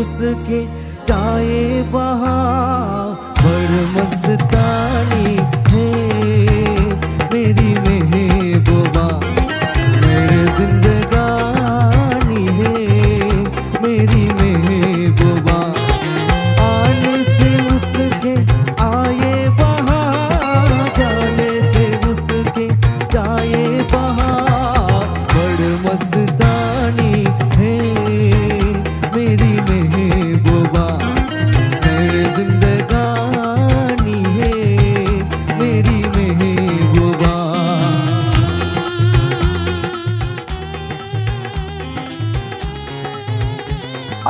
उसके जाए वहाँ बड़ मस्तानी है मेरी महबूबा, मेरे जिंदगानी है मेरी महबूबा। आने से उसके आए वहाँ, जाने से उसके जाए वहाँ बड़ मस्तानी है मेरी महबूबा, मेरे जिंदगानी है मेरी महबूबा।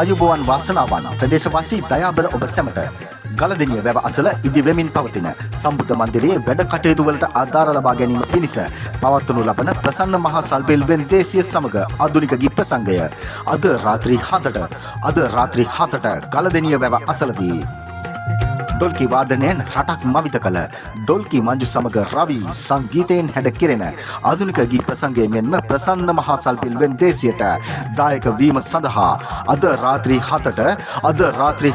අයුබෝවන් වාසනාවන් ප්‍රදේශවාසී දයාබර ඔබ සැමට ගලදෙනිය වැව අසල ඉදි වෙමින් පවතින සම්බුද්ධ මන්දිරයේ වැඩ කටයුතු වලට ආධාර ලබා ගැනීම පිණිස පවත්වනු ලබන ප්‍රසන්න මහා සල්පෙල් වෙන්දේසිය සමග ආධුනික ගී ප්‍රසංගය අද රාත්‍රී 7ට ගලදෙනිය වැව අසලදී ඩොල්කි වාදනයෙන් රටක් මවිත කළ ඩොල්කි මංජු සමග රවි සංගීතයෙන් හැඩ කෙරෙන ආධුනික ගී ප්‍රසංගය මෙන්ම ප්‍රසන්න මහා සල්පිල් වෙන්දේසියට දායක වීම සඳහා අද රාත්‍රී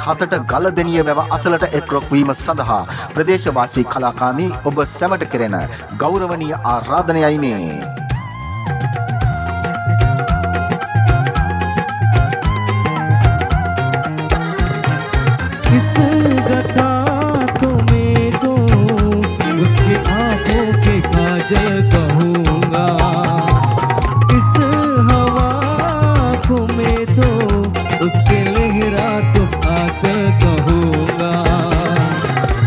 7ට ගලදෙනිය වැව අසලට එක්රොක් වීම සඳහා ප්‍රදේශවාසී කලාකාමී ඔබ සැමට කෙරෙන ගෞරවනීය ආරාධනයයි මේ. कहूँगा इस हवा को मैं तो उसके लहरा तो आंचल कहूँगा।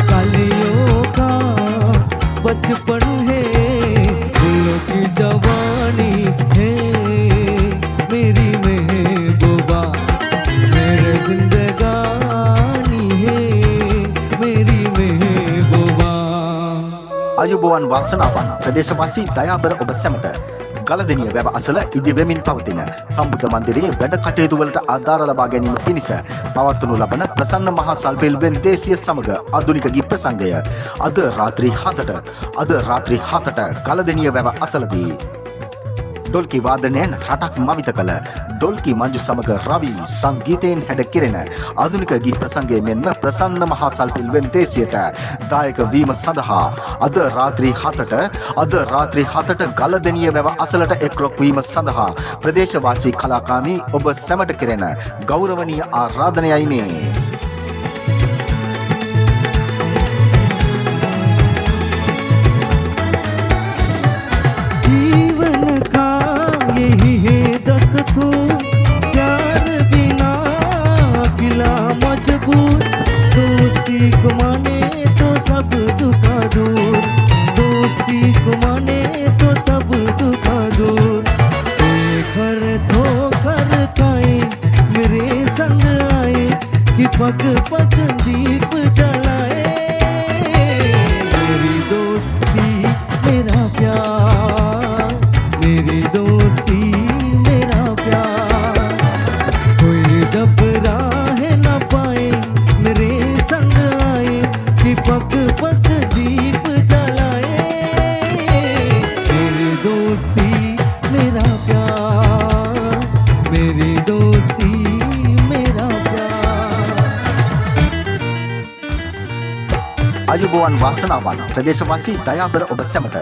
कालियों का बचपन है, फूलों की जवानी है मेरी महबूबा, मेरे जिंदगानी है मेरी महबूबा। අයුබෝවන් වාසනාවන් ප්‍රදේශවාසී දයාබර ඔබ සැමට ගලදෙනිය වැව අසල ඉදි වෙමින් පවතින සම්බුද්ධ මන්දිරයේ වැඩ කටයුතු වලට ආධාර ලබා ගැනීම පිණිස පවත්වනු ලබන ප්‍රසන්න මහා සල්පෙල් වෙන්දේසිය සමග ආධුනික ගී ප්‍රසංගය අද රාත්‍රී 7ට ගලදෙනිය වැව අසලදී ඩොල්කි වාදනයෙන් රටක් මවිත කළ ඩොල්කි මංජු සමග රවි සංගීතයෙන් හැඩ කෙරෙන ආධුනික ගී ප්‍රසංගය මෙන්ම ප්‍රසන්න මහා සල්පිල් වෙන්දේසියට දායක වීම සඳහා අද රාත්‍රී 7ට ගලදෙනිය වැව අසලට එක්රොක් වීම සඳහා ප්‍රදේශවාසී කලාකාමී ඔබ සැමට කෙරෙන ගෞරවනීය ආරාධනයයි මේ. प्यार बिना अकेला मजबूर, दोस्ती को माने तो सब दुखा दूर, दोस्ती को माने तो सब दुखा दूर। घर धोकर खाए मेरे संग आए कि पग पग दीप जलाए, मेरी दोस्ती मेरा प्यार, मेरी दोस्ती जब राह न पाए मेरे संग आए कि पग पग दीप जलाए, मेरी दोस्ती मेरा प्यार, मेरी दोस्ती मेरा प्यार. අයුබෝවන් වාසනාවන් ප්‍රදේශවාසී දයාබර ඔබ සැමට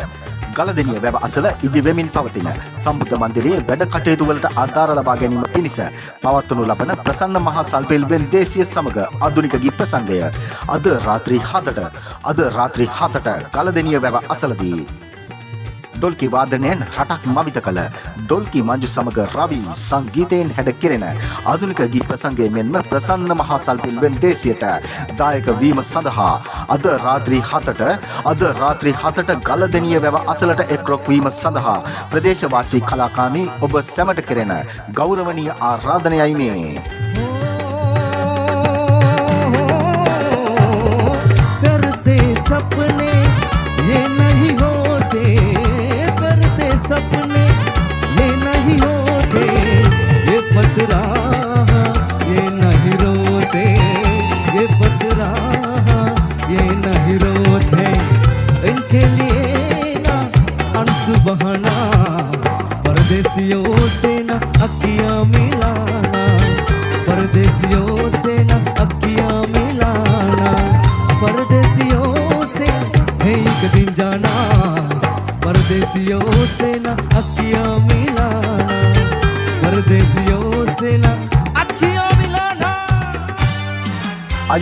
ගලදෙනිය වැව අසල ඉදි වෙමින් පවතින සම්බුද්ධ මන්දිරයේ වැඩ කටයුතු වලට ආධාර ලබා ගැනීම පිණිස පවත්වනු ලබන ප්‍රසන්න මහා සල්පෙල් වෙන්දේසිය සමග ආධුනික ගී ප්‍රසංගය අද රාත්‍රී 7ට ගලදෙනිය වැව අසලදී ඩොල්කි වාදනයෙන් රටක් මවිත කළ ඩොල්කි මංජු සමග රවි සංගීතයෙන් හැඩ කෙරෙන ආධුනික ගී ප්‍රසංගය මෙන්ම ප්‍රසන්න මහා සල්පෙල් වෙන්දේසියට දායක වීම සඳහා අද රාත්‍රී 7ට ගලදෙනිය වැව අසලට එක්රොක් වීම සඳහා ප්‍රදේශවාසී කලාකාමී ඔබ සැමට කෙරෙන ගෞරවනීය ආරාධනයයි මේ. सपने ये नहीं होते, घर से सपने ये नहीं होते, ये पतरा ये नहीं रोते, ये पतरा ये नहीं रोते, इनके लिए ना अंसु बहाना, परदेसियों से ना अखियां मिलाना, परदेसियों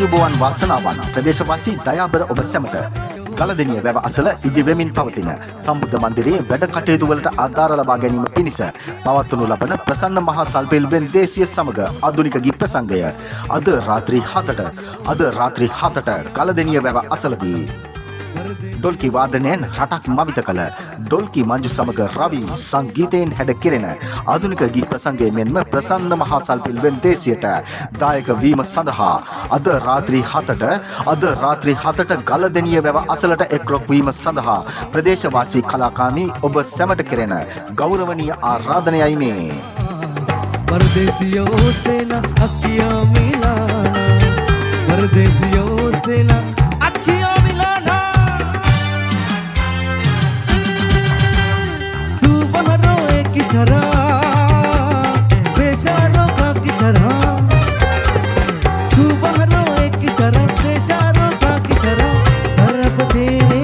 අයුබෝවන් වාසනාවන් ප්‍රදේශවාසී දයාබර ඔබ සැමට ගලදෙනිය වැව අසල ඉදිවෙමින් පවතින සම්බුද්ධ මන්දිරයේ වැඩ කටයුතු වලට ආධාර ලබා ගැනීම පිණිස පවත්වනු ලබන ප්‍රසන්න මහා සල්පෙල් වෙන්දේසිය සමග ආධුනික ගීත ප්‍රසංගය අද රාත්‍රී 7ට ගලදෙනිය වැව අසලදී ඩොල්කි වාදනයෙන් රටක් මවිත කළ ඩොල්කි මංජු සමග රවි සංගීතයෙන් හැඩ කෙරෙන ආධුනික ගීත ප්‍රසංගය මෙන්ම ප්‍රසන්න මහා සල්පිල් වෙන්දේසියට දායක වීම සඳහා අද රාත්‍රී 7ට ගලදෙනිය වැව අසලට එක්රොක් වීම සඳහා ප්‍රදේශවාසී කලාකාමී ඔබ සැමට කෙරෙන ගෞරවනීය ආරාධනයයි මේ परदेसियों से ना अखियां मिलाना परदेसियों से ना अखियां मिलाना तू बहरों एक शराब बेचारों का किशरा तू बहरों एक शराब बेचारों का किशरा सरप तेरे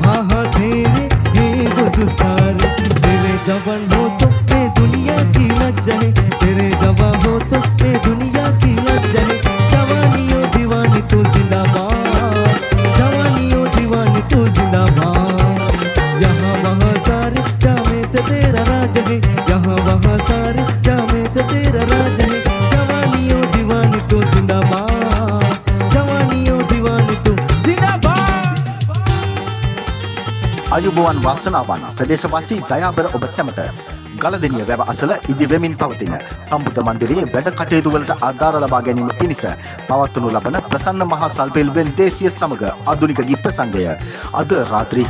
हाँ तेरे ये बुझ सारे तेरे जवान हो तो मैं दुनिया की लग जाए तेरे जवा हो तो मैं दुनिया की लग जाए जवानियों दीवानी तू जिंदाबाद जवानियों दीवानी तू जिंदाबाद यहाँ वहाँ सारे जामे तो तेरा राज है यहाँ वहाँ सारे जामे तो तेरा राज है जवानियों दीवानी तू जिंदाबाद जवानियों दीवानी तू जिंदाबाद අයුබෝවන් වාසනාවන් ප්‍රදේශවාසී දයාබර ඔබ සැමට ගලදෙනිය වැව අසල ඉදිවෙමින් පවතින සම්බුද්ධ මන්දිරයේ වැඩ කටයුතු වලට ආධාර ලබා ගැනීම පිණිස පවත්වනු ලබන ප්‍රසන්න මහා සල්පෙල් වෙන්දේසිය සමග ආධුනික ගීත ප්‍රසංගය අද රාත්‍රී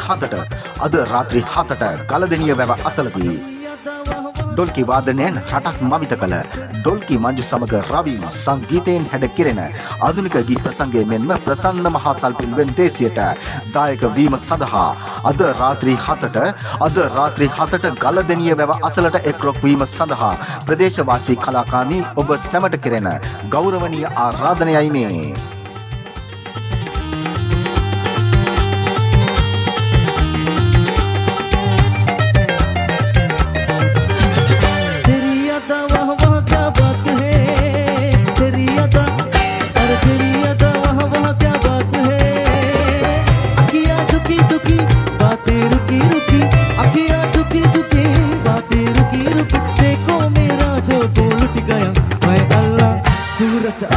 7ට ගලදෙනිය වැව අසලදී ඩොල්කි වාදනයෙන් රටක් මවිත කළ ඩොල්කි මංජු සමග රවි සංගීතයෙන් හැඩ කෙරෙන ආධුනික ගීත ප්‍රසංගය මෙන්ම ප්‍රසන්න මහා සල්පෙල් වෙන්දේසියට දායක වීම සඳහා අද රාත්‍රී 7ට ගලදෙනිය වැව අසලට එක්රොක් වීම සඳහා ප්‍රදේශවාසී කලාකාමී ඔබ සැමට කෙරෙන ගෞරවනීය ආරාධනයයි මේ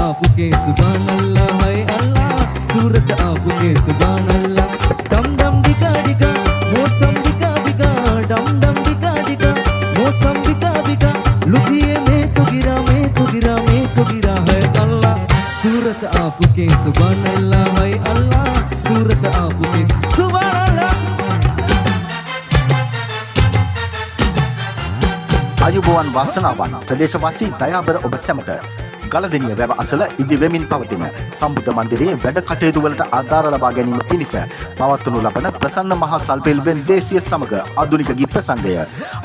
आपके सुभान अल्लाह है अल्लाह सूरत आपके सुभान अल्लाह डम डम डिका डिका मौसम बिका बिका डम डम डिका डिका मौसम बिका बिका लुधिए में तो गिरा है अल्लाह सूरत आपके सुभान अल्लाह है अल्लाह सूरत आपके सुभान अल्लाह අයුබෝවන් වාසනාවන් ප්‍රදේශවාසී දයාබර ඔබ සැමට ගලදෙනිය වැව අසල ඉදිවෙමින් පවතින සම්බුද්ධ මන්දිරයේ වැඩ කටයුතු වලට ආධාර ලබා ගැනීම පිණිස පවත්වනු ලබන ප්‍රසන්න මහා සල්පෙල් වෙන්දේසිය සමග ආධුනික ගීත ප්‍රසංගය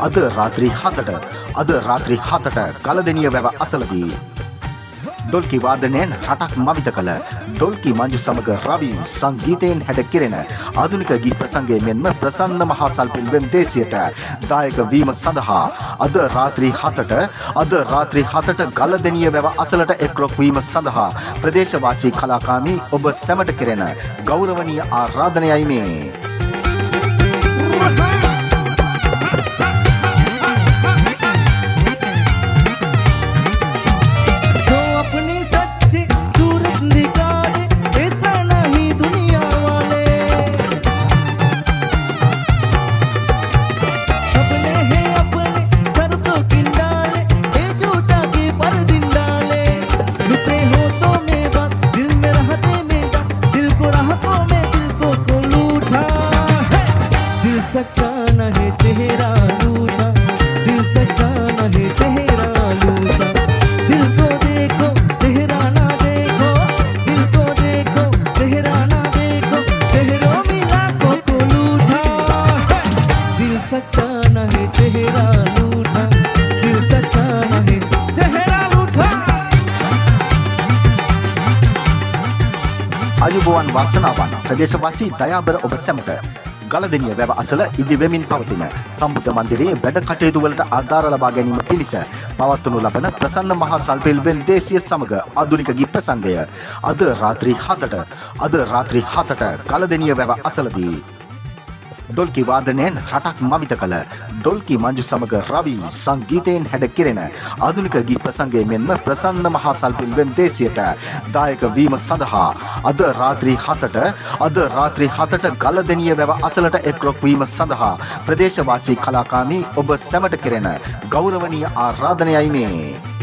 අද රාත්‍රී 7ට ගලදෙනිය වැව අසලදී ඩොල්කි වාදනයෙන් රටක් මවිත කළ ඩොල්කි මංජු සමග රවි සංගීතයෙන් හැඩ කෙරෙන ආධුනික ගීත ප්‍රසංගය මෙන්ම ප්‍රසන්න මහා සල්පෙල් වෙන්දේසියට දායක වීම සඳහා අද රාත්‍රී 7ට ගලදෙනිය වැව අසලට එක්රොක් වීම සඳහා ප්‍රදේශවාසී කලාකාමී ඔබ සැමට කෙරෙන ගෞරවනීය ආරාධනයයි මේ අයුබෝවන් වාසනාවන් ප්‍රදේශවාසී දයාබර ඔබ සැමට ගලදෙනිය වැව අසල ඉදි වෙමින් පවතින සම්බුද්ධ මන්දිරයේ වැඩ කටයුතු වලට ආධාර ලබා ගැනීම පිණිස පවත්වනු ලබන ප්‍රසන්න මහා සල්පිල් වෙන්දේසිය සමග ආධුනික ගී ප්‍රසංගය අද රාත්‍රී 7ට ගලදෙනිය වැව අසලදී ඩොල්කි වාදනයෙන් රටක් මවිත කළ ඩොල්කි මංජු සමග රවි සංගීතයෙන් හැඩ කෙරෙන ආධුනික ගී ප්‍රසංගය මෙන්ම ප්‍රසන්න මහා සල්පිල් වෙන්දේසියට දායක වීම සඳහා අද රාත්‍රී 7ට ගලදෙනිය වැව අසලට එක්රොක් වීම සඳහා ප්‍රදේශවාසී කලාකාමී ඔබ සැමට කෙරෙන ගෞරවනීය ආරාධනයයි මේ.